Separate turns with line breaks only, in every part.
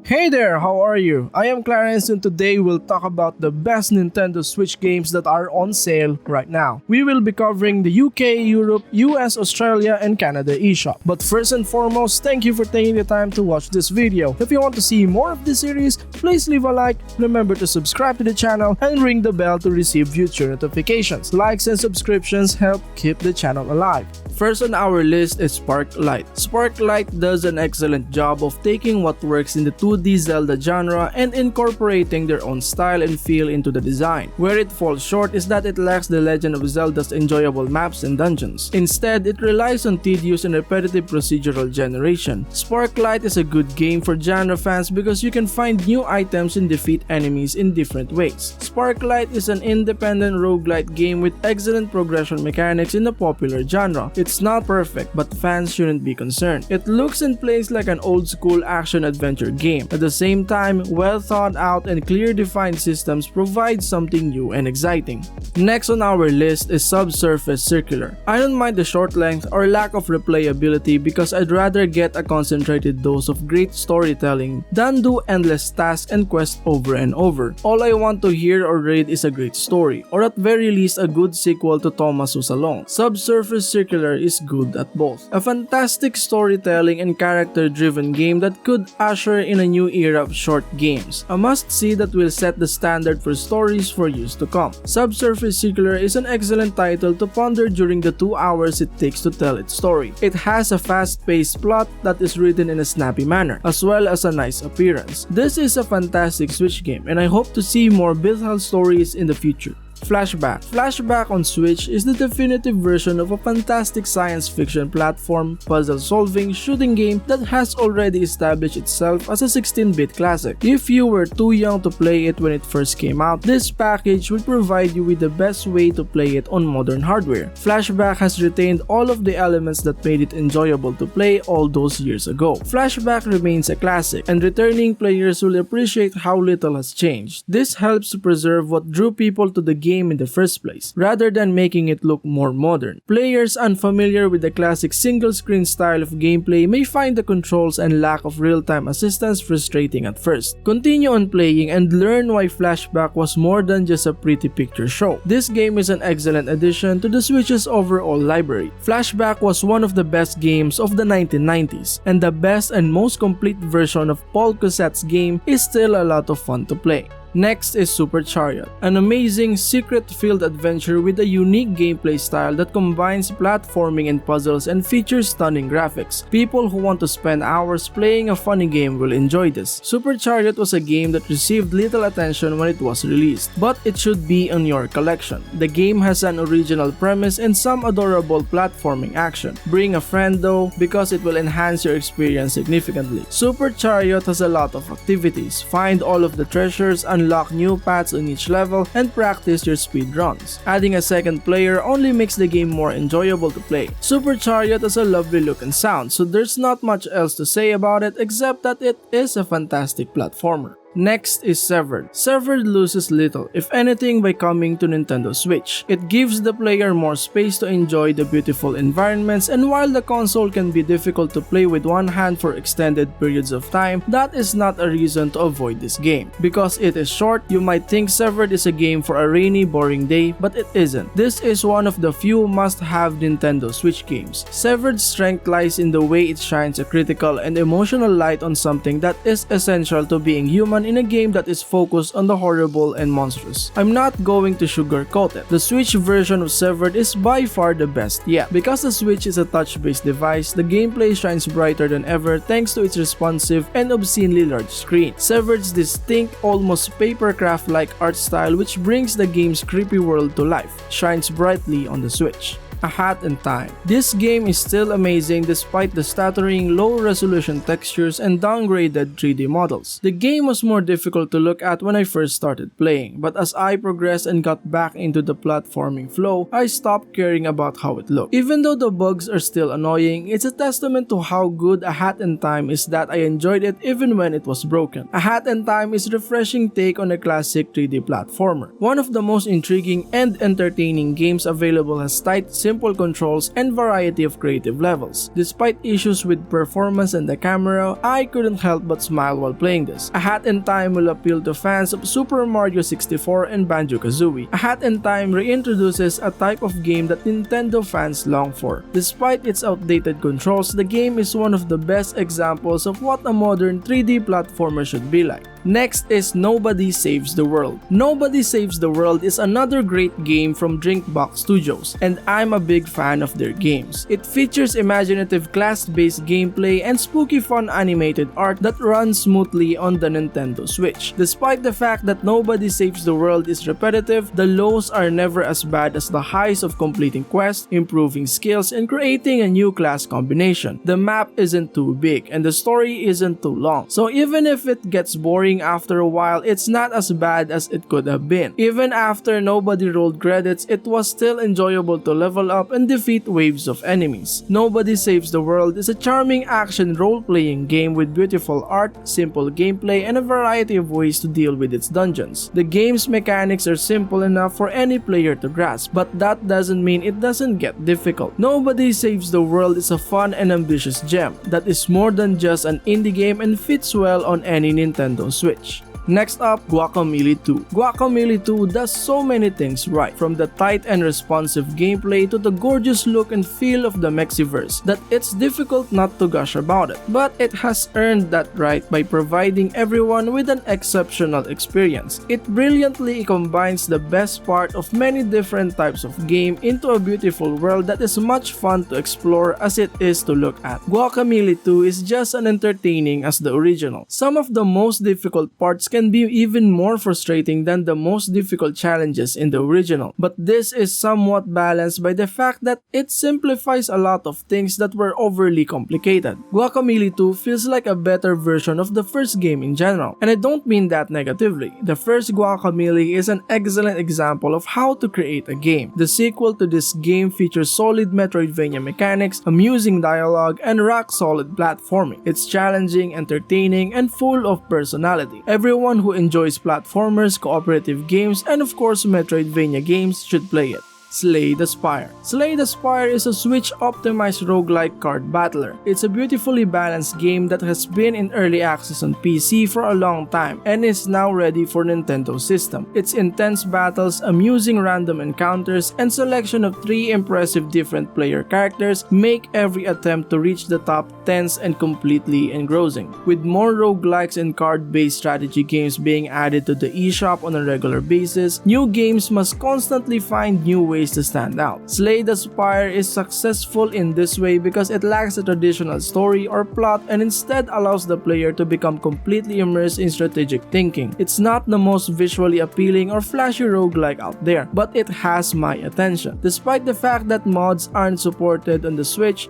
Hey there, how are you? I am Clarence and today we'll talk about the best Nintendo Switch games that are on sale right now. We will be covering the UK, Europe, US, Australia, and Canada eShop. But first and foremost, thank you for taking the time to watch this video. If you want to see more of this series, please leave a like, remember to subscribe to the channel, and ring the bell to receive future notifications. Likes and subscriptions help keep the channel alive. First on our list is Sparklite. Sparklite does an excellent job of taking what works in the 2D Zelda genre and incorporating their own style and feel into the design. Where it falls short is that it lacks the Legend of Zelda's enjoyable maps and dungeons. Instead, it relies on tedious and repetitive procedural generation. Sparklite is a good game for genre fans because you can find new items and defeat enemies in different ways. Sparklite is an independent roguelite game with excellent progression mechanics in a popular genre. It's not perfect, but fans shouldn't be concerned. It looks and plays like an old-school action-adventure game. At the same time, well-thought-out and clear-defined systems provide something new and exciting. Next on our list is Subsurface Circular. I don't mind the short length or lack of replayability because I'd rather get a concentrated dose of great storytelling than do endless tasks and quests over and over. All I want to hear or read is a great story, or at very least a good sequel to Thomas Who's Alone. Subsurface Circular is good at both. A fantastic storytelling and character-driven game that could usher in a new era of short games. A must-see that will set the standard for stories for years to come. Subsurface Circular is an excellent title to ponder during the 2 hours it takes to tell its story. It has a fast-paced plot that is written in a snappy manner, as well as a nice appearance. This is a fantastic Switch game, and I hope to see more Bithal stories in the future. FLASHBACK. FLASHBACK on Switch is the definitive version of a fantastic science fiction platform, puzzle-solving shooting game that has already established itself as a 16-bit classic. If you were too young to play it when it first came out, this package will provide you with the best way to play it on modern hardware. FLASHBACK has retained all of the elements that made it enjoyable to play all those years ago. FLASHBACK remains a classic, and returning players will appreciate how little has changed. This helps to preserve what drew people to the game in the first place, rather than making it look more modern. Players unfamiliar with the classic single-screen style of gameplay may find the controls and lack of real-time assistance frustrating at first. Continue on playing and learn why FLASHBACK was more than just a pretty picture show. This game is an excellent addition to the Switch's overall library. FLASHBACK was one of the best games of the 1990s, and the best and most complete version of Paul Cossette's game is still a lot of fun to play. Next is Super Chariot, an amazing secret-filled adventure with a unique gameplay style that combines platforming and puzzles and features stunning graphics. People who want to spend hours playing a funny game will enjoy this. Super Chariot was a game that received little attention when it was released, but it should be in your collection. The game has an original premise and some adorable platforming action. Bring a friend though, because it will enhance your experience significantly. Super Chariot has a lot of activities. Find all of the treasures, unlock new paths on each level, and practice your speed runs. Adding a second player only makes the game more enjoyable to play. Super Chariot has a lovely look and sound, so there's not much else to say about it except that it is a fantastic platformer. Next is Severed. Severed loses little, if anything, by coming to Nintendo Switch. It gives the player more space to enjoy the beautiful environments, and while the console can be difficult to play with one hand for extended periods of time, that is not a reason to avoid this game. Because it is short, you might think Severed is a game for a rainy, boring day, but it isn't. This is one of the few must-have Nintendo Switch games. Severed's strength lies in the way it shines a critical and emotional light on something that is essential to being human in a game that is focused on the horrible and monstrous. I'm not going to sugarcoat it. The Switch version of Severed is by far the best yet. Because the Switch is a touch-based device, the gameplay shines brighter than ever thanks to its responsive and obscenely large screen. Severed's distinct, almost papercraft-like art style, which brings the game's creepy world to life, shines brightly on the Switch. A Hat in Time. This game is still amazing despite the stuttering low-resolution textures and downgraded 3D models. The game was more difficult to look at when I first started playing, but as I progressed and got back into the platforming flow, I stopped caring about how it looked. Even though the bugs are still annoying, it's a testament to how good A Hat in Time is that I enjoyed it even when it was broken. A Hat in Time is a refreshing take on a classic 3D platformer. One of the most intriguing and entertaining games available has tight simple controls and variety of creative levels. Despite issues with performance and the camera, I couldn't help but smile while playing this. A Hat in Time will appeal to fans of Super Mario 64 and Banjo-Kazooie. A Hat in Time reintroduces a type of game that Nintendo fans long for. Despite its outdated controls, the game is one of the best examples of what a modern 3D platformer should be like. Next is Nobody Saves the World. Nobody Saves the World is another great game from Drinkbox Studios, and I'm a big fan of their games. It features imaginative class-based gameplay and spooky fun animated art that runs smoothly on the Nintendo Switch. Despite the fact that Nobody Saves the World is repetitive, the lows are never as bad as the highs of completing quests, improving skills, and creating a new class combination. The map isn't too big, and the story isn't too long, so even if it gets boring after a while, it's not as bad as it could have been. Even after Nobody rolled credits, it was still enjoyable to level up and defeat waves of enemies. Nobody Saves the World is a charming action role-playing game with beautiful art, simple gameplay, and a variety of ways to deal with its dungeons. The game's mechanics are simple enough for any player to grasp, but that doesn't mean it doesn't get difficult. Nobody Saves the World is a fun and ambitious gem that is more than just an indie game and fits well on any Nintendo Switch. Next up, Guacamelee 2. Guacamelee 2 does so many things right, from the tight and responsive gameplay to the gorgeous look and feel of the Mexiverse, that it's difficult not to gush about it. But it has earned that right by providing everyone with an exceptional experience. It brilliantly combines the best part of many different types of game into a beautiful world that is much fun to explore as it is to look at. Guacamelee 2 is just as entertaining as the original. Some of the most difficult parts can be even more frustrating than the most difficult challenges in the original, but this is somewhat balanced by the fact that it simplifies a lot of things that were overly complicated. Guacamelee 2 feels like a better version of the first game in general, and I don't mean that negatively. The first Guacamelee is an excellent example of how to create a game. The sequel to this game features solid Metroidvania mechanics, amusing dialogue, and rock-solid platforming. It's challenging, entertaining, and full of personality. Everyone who enjoys platformers, cooperative games, and of course Metroidvania games should play it. Slay the Spire. Slay the Spire is a Switch-optimized roguelike card battler. It's a beautifully balanced game that has been in early access on PC for a long time and is now ready for Nintendo system. Its intense battles, amusing random encounters, and selection of 3 impressive different player characters make every attempt to reach the top tense and completely engrossing. With more roguelikes and card-based strategy games being added to the Eshop on a regular basis, new games must constantly find new ways to stand out. Slay the Spire is successful in this way because it lacks a traditional story or plot and instead allows the player to become completely immersed in strategic thinking. It's not the most visually appealing or flashy roguelike out there, but it has my attention. Despite the fact that mods aren't supported on the Switch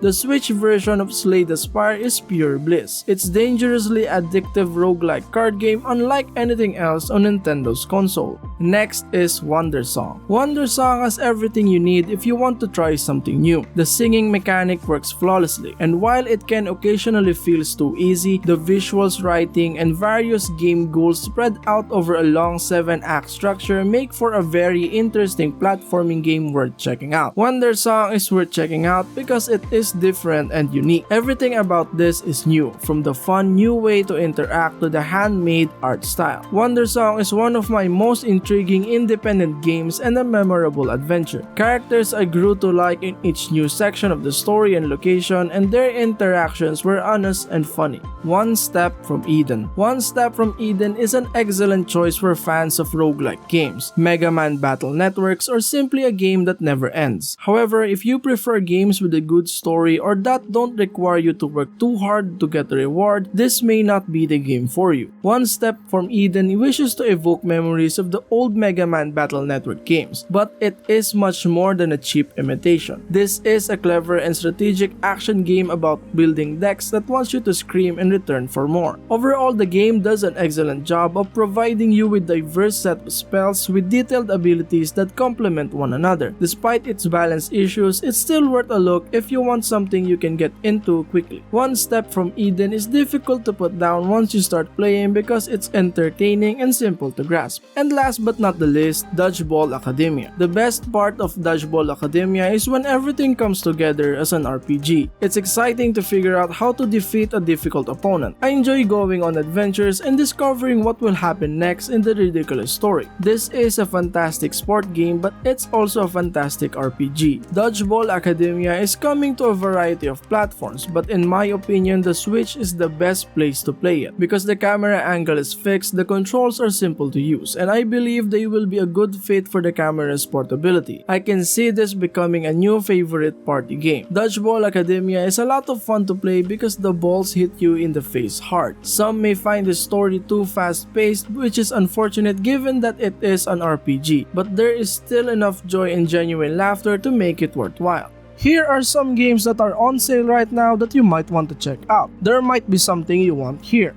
version of Slay the Spire is pure bliss. It's dangerously addictive roguelike card game unlike anything else on Nintendo's console. Next is Wandersong. Wandersong has everything you need if you want to try something new. The singing mechanic works flawlessly, and while it can occasionally feel too easy, the visuals, writing, and various game goals spread out over a long 7-act structure make for a very interesting platforming game worth checking out. Wandersong is worth checking out because it is different and unique. Everything about this is new, from the fun new way to interact to the handmade art style. Wandersong is one of my most intriguing independent games and a memorable adventure. Characters I grew to like in each new section of the story and location, and their interactions were honest and funny. One Step from Eden. One Step from Eden is an excellent choice for fans of roguelike games, Mega Man Battle Networks, or simply a game that never ends. However, if you prefer games with a good story or that don't require you to work too hard to get a reward, this may not be the game for you. One Step from Eden wishes to evoke memories of the old Mega Man Battle Network games, but it is much more than a cheap imitation. This is a clever and strategic action game about building decks that wants you to scream and return for more. Overall, the game does an excellent job of providing you with a diverse set of spells with detailed abilities that complement one another. Despite its balance issues, it's still worth a look if you want something you can get into quickly. One Step from Eden is difficult to put down once you start playing because it's entertaining and simple to grasp. And last but not the least, Dodgeball Academia. The best part part of Dodgeball Academia is when everything comes together as an RPG. It's exciting to figure out how to defeat a difficult opponent. I enjoy going on adventures and discovering what will happen next in the ridiculous story. This is a fantastic sport game, but it's also a fantastic RPG. Dodgeball Academia is coming to a variety of platforms, but in my opinion, the Switch is the best place to play it because the camera angle is fixed, the controls are simple to use, and I believe they will be a good fit for the camera's portability. I can see this becoming a new favorite party game. Dodgeball Academia is a lot of fun to play because the balls hit you in the face hard. Some may find the story too fast-paced, which is unfortunate given that it is an RPG, but there is still enough joy and genuine laughter to make it worthwhile. Here are some games that are on sale right now that you might want to check out. There might be something you want here.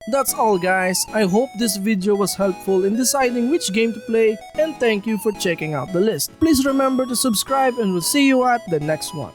That's all guys, I hope this video was helpful in deciding which game to play, and thank you for checking out the list. Please remember to subscribe and we'll see you at the next one.